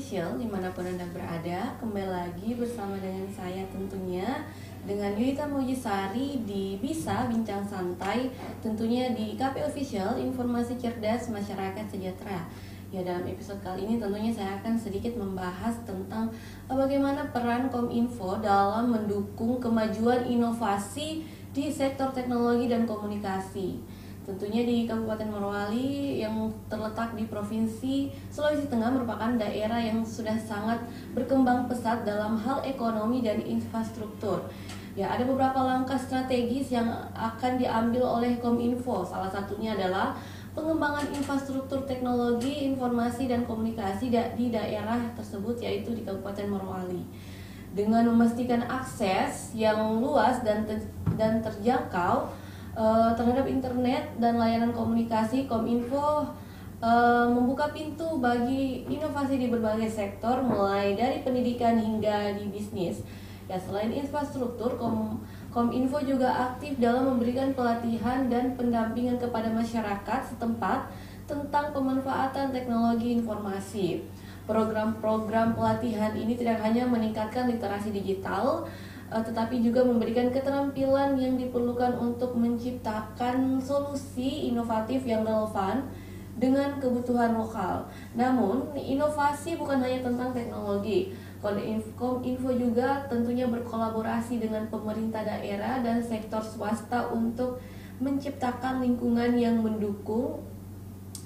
Official dimanapun Anda berada. Kembali lagi bersama dengan saya tentunya, dengan Yulita Mujisari di Bisa Bincang Santai, tentunya di KP Official, Informasi Cerdas Masyarakat Sejahtera. Ya, dalam episode kali ini tentunya saya akan sedikit membahas tentang bagaimana peran Kominfo dalam mendukung kemajuan inovasi di sektor teknologi dan komunikasi. Tentunya di Kabupaten Morowali yang terletak di Provinsi Sulawesi Tengah merupakan daerah yang sudah sangat berkembang pesat dalam hal ekonomi dan infrastruktur. Ya, ada beberapa langkah strategis yang akan diambil oleh Kominfo. Salah satunya adalah pengembangan infrastruktur teknologi, informasi, dan komunikasi di daerah tersebut, yaitu di Kabupaten Morowali. Dengan memastikan akses yang luas dan terjangkau terhadap internet dan layanan komunikasi, Kominfo membuka pintu bagi inovasi di berbagai sektor, mulai dari pendidikan hingga di bisnis. Ya, selain infrastruktur, Kominfo juga aktif dalam memberikan pelatihan dan pendampingan kepada masyarakat setempat tentang pemanfaatan teknologi informasi. Program-program pelatihan ini tidak hanya meningkatkan literasi digital, tetapi juga memberikan keterampilan yang diperlukan untuk menciptakan solusi inovatif yang relevan dengan kebutuhan lokal. Namun, inovasi bukan hanya tentang teknologi. Kominfo juga tentunya berkolaborasi dengan pemerintah daerah dan sektor swasta untuk menciptakan lingkungan yang mendukung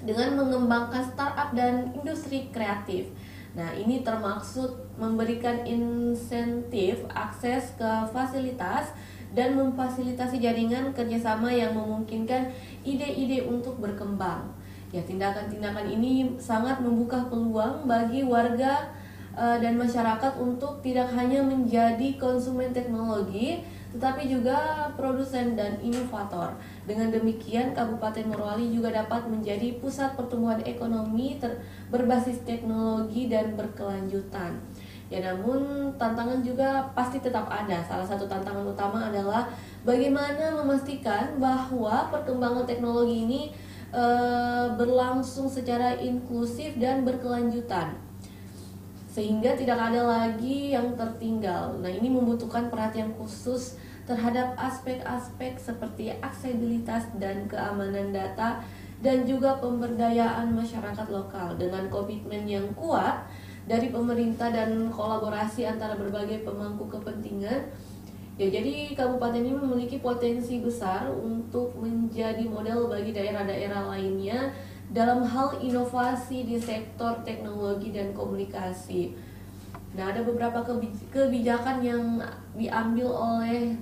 dengan mengembangkan startup dan industri kreatif. Nah, ini termaksud memberikan insentif akses ke fasilitas dan memfasilitasi jaringan kerjasama yang memungkinkan ide-ide untuk berkembang. Ya, tindakan-tindakan ini sangat membuka peluang bagi warga dan masyarakat untuk tidak hanya menjadi konsumen teknologi, tetapi juga produsen dan inovator. Dengan demikian, Kabupaten Morowali juga dapat menjadi pusat pertumbuhan ekonomi berbasis teknologi dan berkelanjutan. Ya, namun tantangan juga pasti tetap ada. Salah satu tantangan utama adalah bagaimana memastikan bahwa perkembangan teknologi ini berlangsung secara inklusif dan berkelanjutan, sehingga tidak ada lagi yang tertinggal. Nah, ini membutuhkan perhatian khusus terhadap aspek-aspek seperti aksesibilitas dan keamanan data, dan juga pemberdayaan masyarakat lokal. Dengan komitmen yang kuat dari pemerintah dan kolaborasi antara berbagai pemangku kepentingan, ya, jadi kabupaten ini memiliki potensi besar untuk menjadi model bagi daerah-daerah lainnya dalam hal inovasi di sektor teknologi dan komunikasi. Nah, ada beberapa kebijakan yang diambil oleh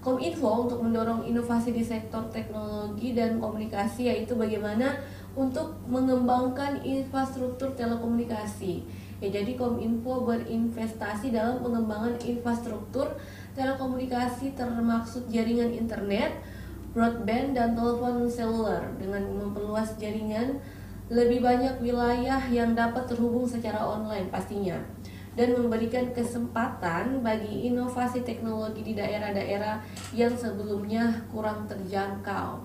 Kominfo untuk mendorong inovasi di sektor teknologi dan komunikasi, yaitu bagaimana untuk mengembangkan infrastruktur telekomunikasi. Ya, jadi Kominfo berinvestasi dalam pengembangan infrastruktur telekomunikasi termaksud jaringan internet, broadband, dan telepon seluler. Dengan memperluas jaringan, lebih banyak wilayah yang dapat terhubung secara online pastinya, dan memberikan kesempatan bagi inovasi teknologi di daerah-daerah yang sebelumnya kurang terjangkau.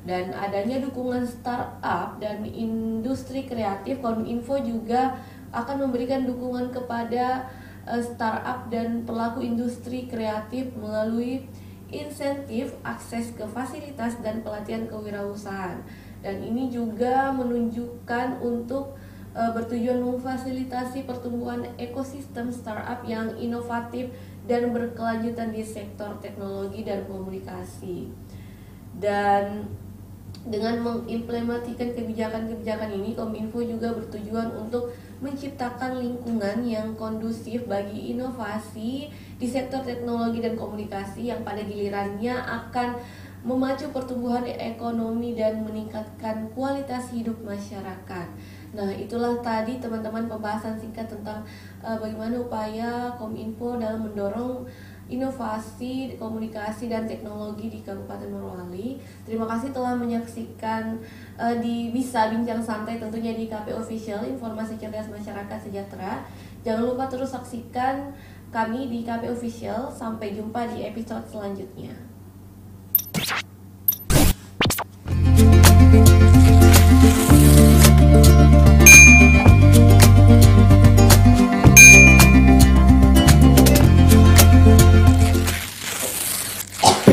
Dan adanya dukungan startup dan industri kreatif, Kominfo juga akan memberikan dukungan kepada startup dan pelaku industri kreatif melalui insentif akses ke fasilitas dan pelatihan kewirausahaan. Dan ini juga menunjukkan untuk bertujuan memfasilitasi pertumbuhan ekosistem startup yang inovatif dan berkelanjutan di sektor teknologi dan komunikasi. Dan dengan mengimplementasikan kebijakan-kebijakan ini, Kominfo juga bertujuan untuk menciptakan lingkungan yang kondusif bagi inovasi di sektor teknologi dan komunikasi, yang pada gilirannya akan memacu pertumbuhan ekonomi dan meningkatkan kualitas hidup masyarakat. Nah, itulah tadi teman-teman pembahasan singkat tentang bagaimana upaya Kominfo dalam mendorong inovasi, komunikasi, dan teknologi di Kabupaten Morowali. Terima kasih telah menyaksikan di Bisa Bincang Santai, tentunya di KP Official, Informasi Cerdas Masyarakat Sejahtera. Jangan lupa terus saksikan kami di KP Official. Sampai jumpa di episode selanjutnya.